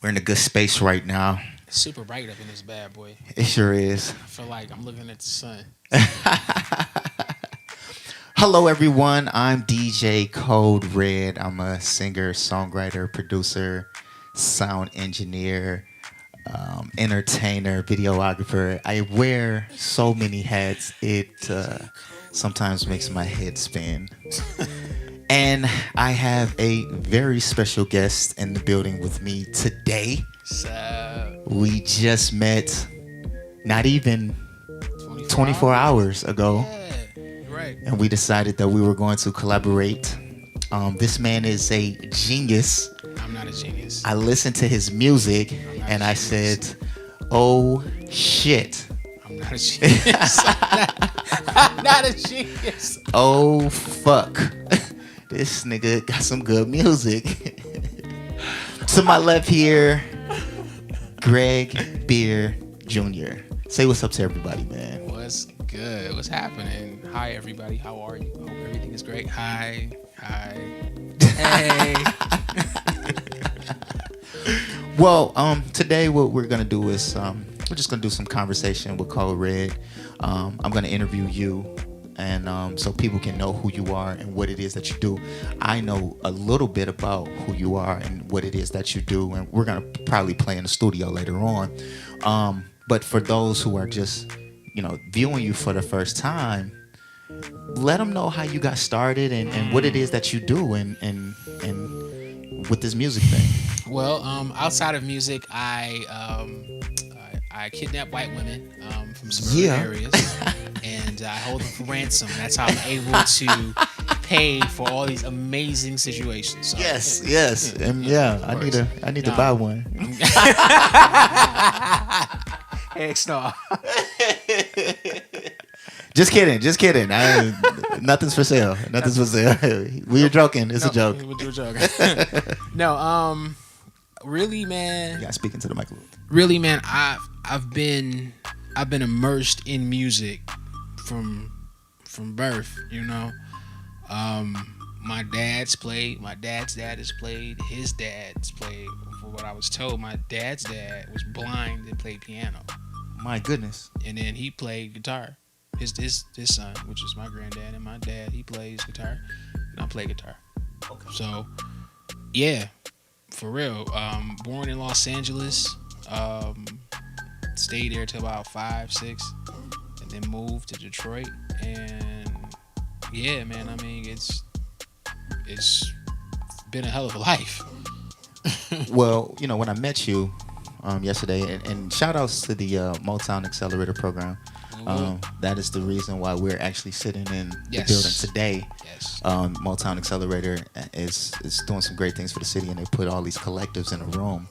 We're in a good space right now. It's super bright up in this bad boy. It sure is. I feel like I'm looking at the sun. Hello, everyone. I'm DJ Kode Red. I'm a singer, songwriter, producer, sound engineer, entertainer, videographer. I wear so many hats. It sometimes makes my head spin. And I have a very special guest in the building with me today. So, We just met not even 24, 24 hours ago, Yeah, right. and we decided that we were going to collaborate. This man is a genius. I'm not a genius. I listened to his music and I said, oh shit. I'm not a genius. I'm not a genius. Oh fuck. This nigga got some good music. To my left here, Greg Beer Jr. Say what's up to everybody, man. What's good? What's happening? Hi, everybody. How are you? Hope everything is great. Hi. Hey. Well, today what we're gonna do is we're just gonna do some conversation with Kode Red. I'm gonna interview you, and so people can know who you are and what it is that you do. I know a little bit about who you are and what it is that you do, and we're gonna probably play in the studio later on. But for those who are just, viewing you for the first time, let them know how you got started and what it is that you do and with this music thing. Well, outside of music, I kidnap white women from suburban areas, and I hold them for ransom. That's how I'm able to pay for all these amazing situations. So, Yes, and I need to buy one. Heck no. Just kidding. Nothing's for sale. We were joking. It's a joke. We're joking. No, really, man. Yeah, speaking to the mic a little. Really, man. I've been immersed in music from birth. My dad's played. My dad's dad has played. His dad's played. For what I was told, my dad's dad was blind and played piano. My goodness. And then he played guitar. His son, which is my granddad, and my dad, he plays guitar, and I play guitar. Okay. So, yeah, for real. Born in Los Angeles, stayed there till about 5, 6, and then moved to Detroit. And yeah, man, I mean, it's been a hell of a life. Well, when I met you yesterday, and shout outs to the Motown Accelerator program. That is the reason why we're actually sitting in the building today. Yes. Motown Accelerator is doing some great things for the city, and they put all these collectives in a room.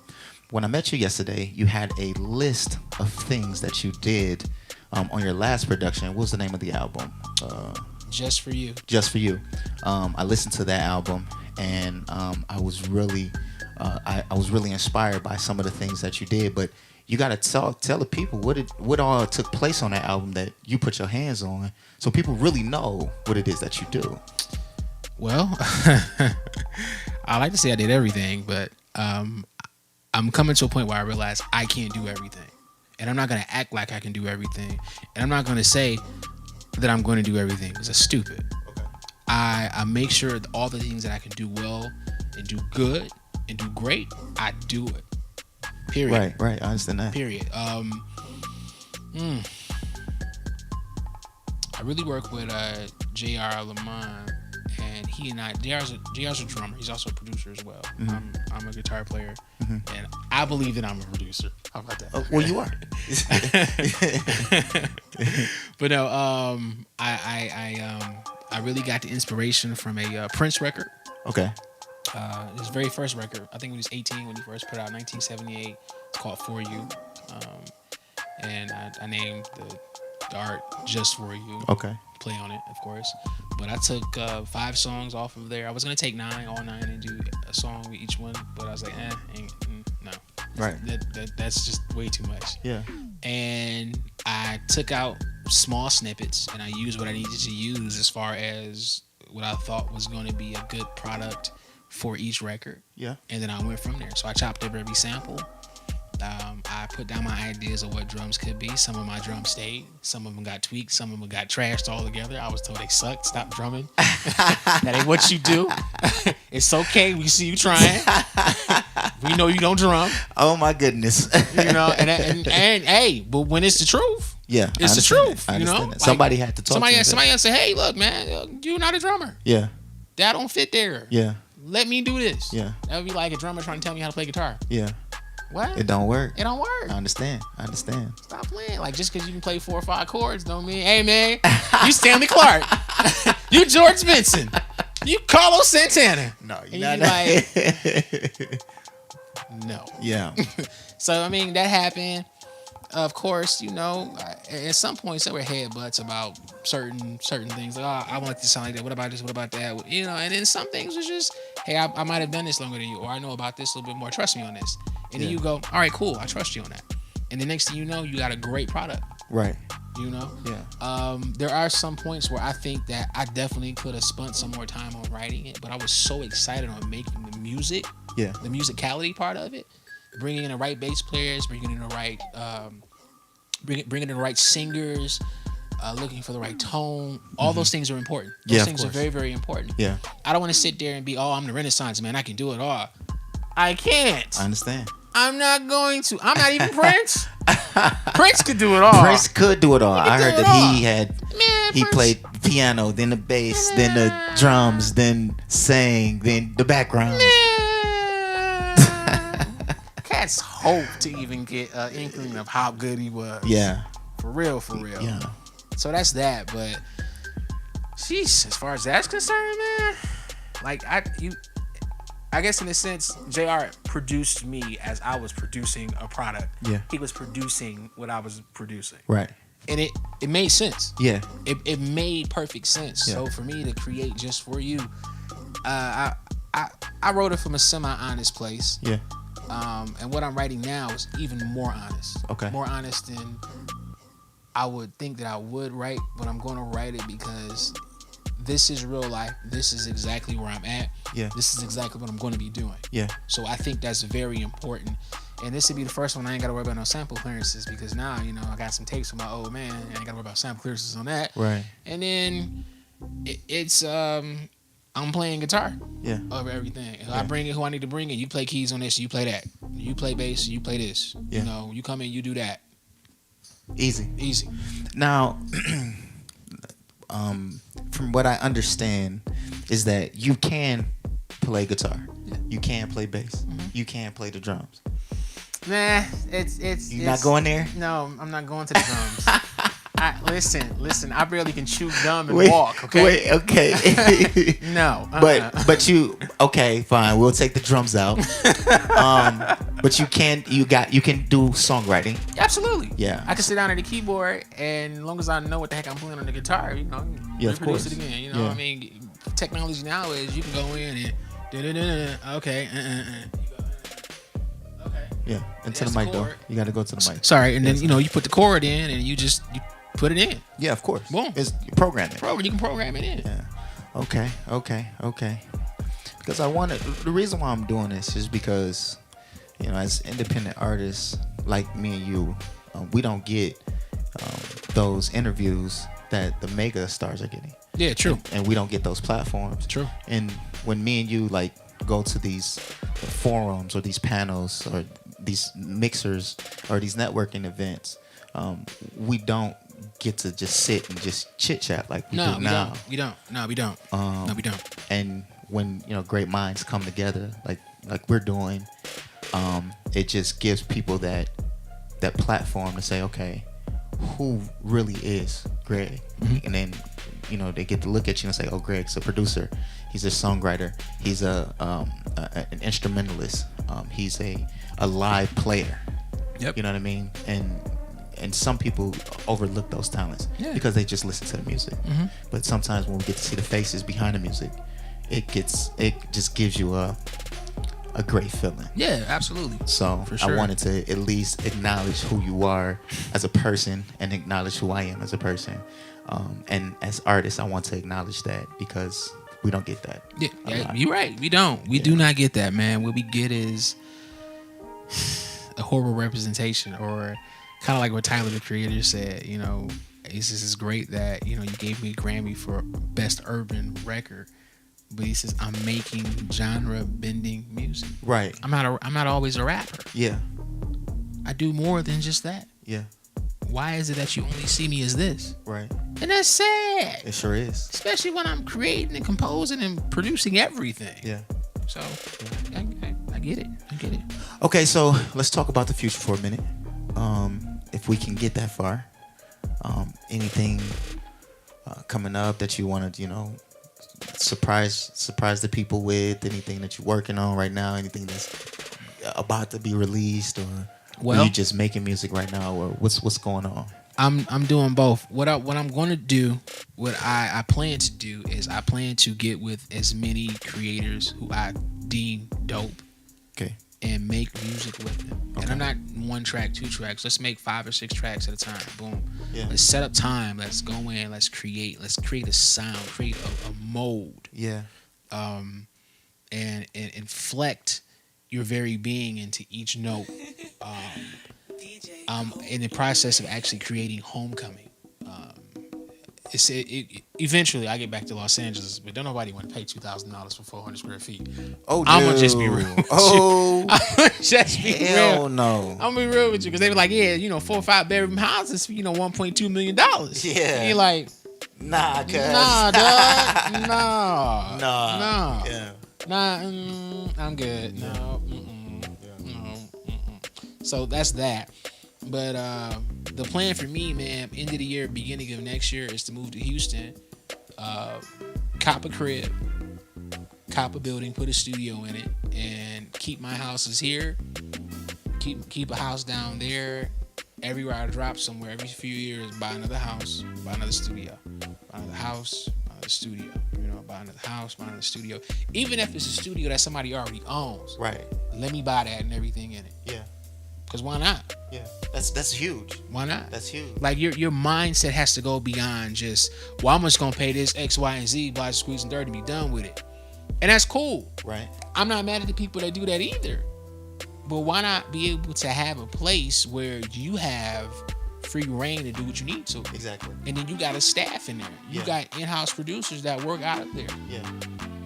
When I met you yesterday, you had a list of things that you did on your last production. What was the name of the album? Just for You. Just for You. I listened to that album, and I was really inspired by some of the things that you did. But you gotta tell the people what all took place on that album that you put your hands on, so people really know what it is that you do. Well, I like to say I did everything, but I'm coming to a point where I realize I can't do everything, and I'm not gonna act like I can do everything, and I'm not gonna say that I'm going to do everything because that's stupid. Okay. I make sure that all the things that I can do well and do good and do great, I do it. Period. Right. I understand that. Period. I really work with J.R. Lamont, and he and JR's a drummer. He's also a producer as well. Mm-hmm. I'm a guitar player, and I believe that I'm a producer. How about that? Oh, well, you are. But no, I really got the inspiration from a Prince record. Okay. His very first record, I think when he was 18 when he first put out 1978. It's called For You, and I named the art Just For You. Okay. Play on it, of course. But I took 5 songs off of there. I was gonna take 9, all 9, and do a song with each one, but I was like, no. Right. That's just way too much. Yeah. And I took out small snippets, and I used what I needed to use as far as what I thought was going to be a good product for each record. Yeah. And then I went from there. So I chopped up every sample. I put down my ideas of what drums could be. Some of my drums stayed. Some of them got tweaked. Some of them got trashed altogether. I was told they sucked. Stop drumming. That ain't what you do. It's okay. We see you trying. We know you don't drum. Oh my goodness. You know, and hey, but when it's the truth, yeah, it's the truth. I you know, that. Somebody had to talk. Somebody to had to say, hey, look, man, you're not a drummer. Yeah. That don't fit there. Yeah. Let me do this. Yeah. That would be like a drummer trying to tell me how to play guitar. Yeah. What? It don't work. It don't work. I understand. Stop playing. Like, just because you can play 4 or 5 chords don't mean, hey, man, you Stanley Clark. You George Benson. You Carlos Santana. No, you're not like, no. Yeah. So, I mean, that happened. Of course, you know, at some points there were headbutts about certain things. Like, oh, I want this to sound like that. What about this? What about that? You know, and then some things was just, hey, I might have done this longer than you, or I know about this a little bit more. Trust me on this. And then you go, all right, cool. I trust you on that. And the next thing you know, you got a great product. Right. You know? Yeah. There are some points where I think that I definitely could have spent some more time on writing it, but I was so excited on making the music. Yeah. The musicality part of it. Bringing in the right bass players, bringing in the right, bringing in the right singers, looking for the right tone. All those things are important. Those things are very, very important. Yeah. I don't want to sit there and be, oh, I'm the Renaissance man. I can do it all. I can't. I understand. I'm not going to. I'm not even Prince. Prince could do it all. Prince could do it all. I heard that he Prince played piano, then the bass, then the drums, then sang, then the background. Cats hope to even get an inkling of how good he was. Yeah. For real, for real. Yeah. So that's that. But, jeez, as far as that's concerned, man, like I guess in a sense, JR produced me as I was producing a product. Yeah. He was producing what I was producing. Right. And it made sense. Yeah. It made perfect sense. Yeah. So for me to create Just For You, I wrote it from a semi-honest place. Yeah. And what I'm writing now is even more honest. Okay. More honest than I would think that I would write, but I'm going to write it because this is real life. This is exactly where I'm at. Yeah. This is exactly what I'm going to be doing. Yeah. So I think that's very important. And this would be the first one I ain't got to worry about no sample clearances because now, you know, I got some tapes from my old man. I ain't got to worry about sample clearances on that. Right. And then it's I'm playing guitar. Yeah. Over everything. If Yeah. I bring it who I need to bring it, you play keys on this, you play that. You play bass, you play this. Yeah. You know, you come in, you do that. Easy. Now, from what I understand, is that you can play guitar, you can play bass, you can play the drums. Nah, it's not going there? No, I'm not going to the drums. Listen. I barely can chew gum and walk. Okay. Okay. No. But you okay? Fine. We'll take the drums out. But you can do songwriting. Absolutely. Yeah. I can sit down at the keyboard, and as long as I know what the heck I'm playing on the guitar, you know, Yeah, of reproduce course. it again. You know, Yeah. what I mean, technology now is you can go in and okay. Okay. Yeah. Into That's the mic the though. chord. You got to go to the mic. Sorry, and then you know you put the chord in, and you put it in. Yeah, of course. Boom. It's programming. You can program it in. Yeah. Okay. Because the reason why I'm doing this is because, you know, as independent artists like me and you, we don't get those interviews that the mega stars are getting. Yeah, true. And we don't get those platforms. True. And when me and you like go to these forums or these panels or these mixers or these networking events, we don't get to just sit and just chit chat like we do now. We don't. No, we don't. And when, you know, great minds come together like we're doing, it just gives people that platform to say, okay, who really is Greg? Mm-hmm. And then, you know, they get to look at you and say, oh, Greg's a producer, he's a songwriter, he's an instrumentalist, he's a live player. Yep. You know what I mean? And some people overlook those talents because they just listen to the music. Mm-hmm. But sometimes when we get to see the faces behind the music, it just gives you a great feeling. Yeah, absolutely. So For sure. I wanted to at least acknowledge who you are as a person and acknowledge who I am as a person. And as artists, I want to acknowledge that because We don't get that. Yeah, you're right. We don't. We do not get that, man. What we get is a horrible representation, or kind of like what Tyler the Creator said. You know, this is great that you gave me a Grammy for best urban record, but he says I'm making genre bending music. Right. I'm not always a rapper. Yeah. I do more than just that. Yeah. Why is it that you only see me as this? Right. And that's sad. It sure is. Especially when I'm creating and composing and producing everything. Yeah. So, I get it. I get it. Okay, so let's talk about the future for a minute. If we can get that far. Anything coming up that you want to, surprise the people with? Anything that you're working on right now? Anything that's about to be released, or are you just making music right now, or what's going on? I'm doing both. What I'm going to do, what I plan to do is I plan to get with as many creators who I deem dope. Okay. And make music with them. Okay. And I'm not 1 track, 2 tracks. Let's make 5 or 6 tracks at a time. Boom. Yeah. Let's set up time. Let's go in. Let's create. Let's create a sound. Create a mode. Yeah. And inflect your very being into each note. In the process of actually creating Homecoming. Eventually I get back to Los Angeles, but don't nobody want to pay $2,000 for 400 square feet. Oh, dude. I'm gonna just be real. Oh, I'm gonna just be hell real. No. I'm gonna be real with you, because they were like, 4 or 5 bedroom houses for $1.2 million. Yeah. And you're like, nah, cuz. nah, dog, nah, Yeah. nah. I'm good. No, So that's that. But the plan for me, man, end of the year, beginning of next year, is to move to Houston, cop a crib, cop a building, put a studio in it, and keep my houses here. Keep a house down there. Everywhere I drop somewhere, every few years, buy another house, buy another studio, buy another house, buy another studio. Buy another house, buy another studio. Even if it's a studio that somebody already owns, right? Let me buy that and everything in it. Yeah. Because why not? Yeah, that's huge. Why not? That's huge. Like your mindset has to go beyond just, well, I'm just gonna pay this X, Y, and Z, buy, squeeze, and dirt, and be done with it. And that's cool. Right. I'm not mad at the people that do that either. But why not be able to have a place where you have free reign to do what you need to? Exactly. And then you got a staff in there. You got in-house producers that work out of there. Yeah.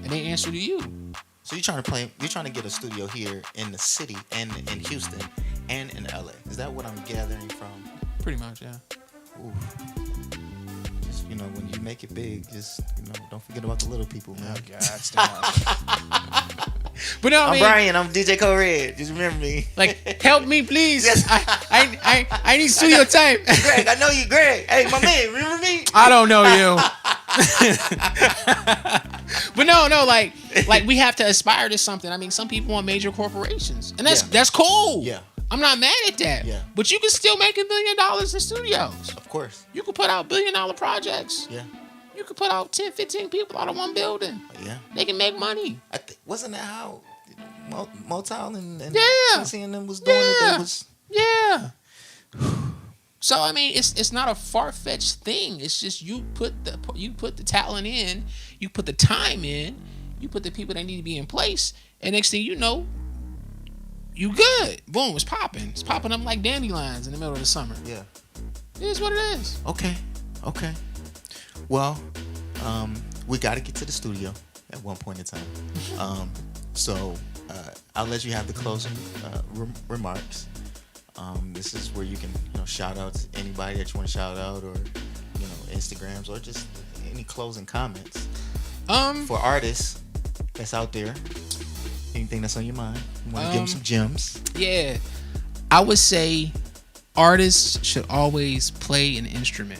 And they answer to you. So you're trying to get a studio here in the city and in Houston and in LA. Is that what I'm gathering from? Pretty much, yeah. Ooh. Just, when you make it big, just, don't forget about the little people, man. Oh, God, stop. But no, I'm Brian. I'm DJ Kode Red. Just remember me. Like, help me, please. Yes. I need studio time. Greg, I know you, Greg. Hey, my man, remember me? I don't know you. But no, like we have to aspire to something. I mean, some people want major corporations, and that's cool. Yeah. I'm not mad at that. Yeah. But you can still make $1 billion in studios. Of course. You can put out $1 billion projects. Yeah. You can put out 10, 15 people out of one building. Yeah. They can make money. Wasn't that how Motown and Quincy and them was doing it? Yeah. So I mean, it's not a far-fetched thing. It's just you put the talent in, you put the time in, you put the people that need to be in place, and next thing you know, you good. Boom, it's popping. It's popping up like dandelions in the middle of the summer. Yeah. It is what it is. Okay. Well, we got to get to the studio at one point in time. So I'll let you have the closing remarks. This is where you can shout out to anybody that you want to shout out, or Instagrams, or just any closing comments for artists that's out there. Anything that's on your mind, you want to give them some gems? Yeah, I would say artists should always play an instrument.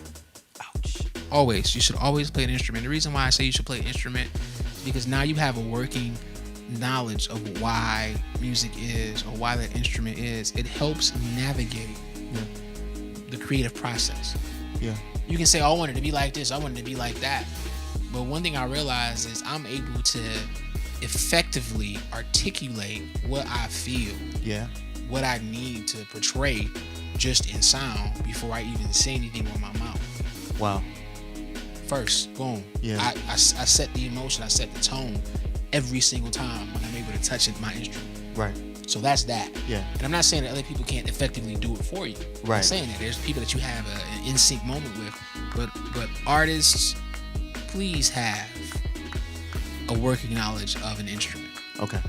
Ouch. Always, you should always play an instrument. The reason why I say you should play an instrument is because now you have a working knowledge of why music is, or why that instrument is. It helps navigate the creative process. Yeah. You can say, oh, I wanted to be like this, I wanted to be like that. But one thing I realized is I'm able to effectively articulate what I feel. Yeah. What I need to portray just in sound before I even say anything with my mouth. Wow. first. Boom. Yeah. I set the emotion. I set the tone every single time when I'm able to touch my instrument. Right. So that's that. Yeah. And I'm not saying that other people can't effectively do it for you. Right. I'm saying that there's people that you have an in sync moment with, but artists, please have a working knowledge of an instrument. Okay.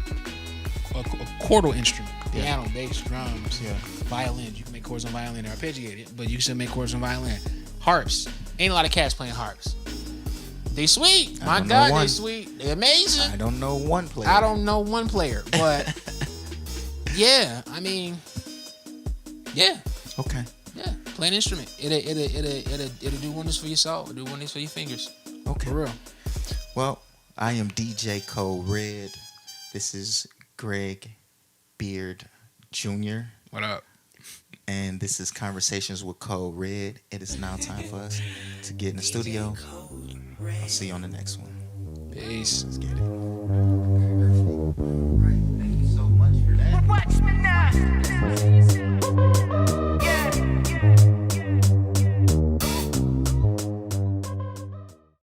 A chordal instrument, Yeah. piano, bass, drums, Yeah. violin. You can make chords on violin or arpeggiate it, but you can still make chords on violin. Harps. Ain't a lot of cats playing harps. They sweet. My God, they sweet. They amazing. I don't know one player. I don't know one player, but yeah, I mean, yeah. Okay. Yeah, play an instrument. It'll do wonders for your soul. It'll do wonders for your fingers. Okay. For real. Well, I am DJ Kode Red. This is Greg Beard Jr. What up? And this is Conversations with Kode Red. It is now time for us to get in the studio. I'll see you on the next one. Peace. Let's get it. Thank you so much for that. Watch me now.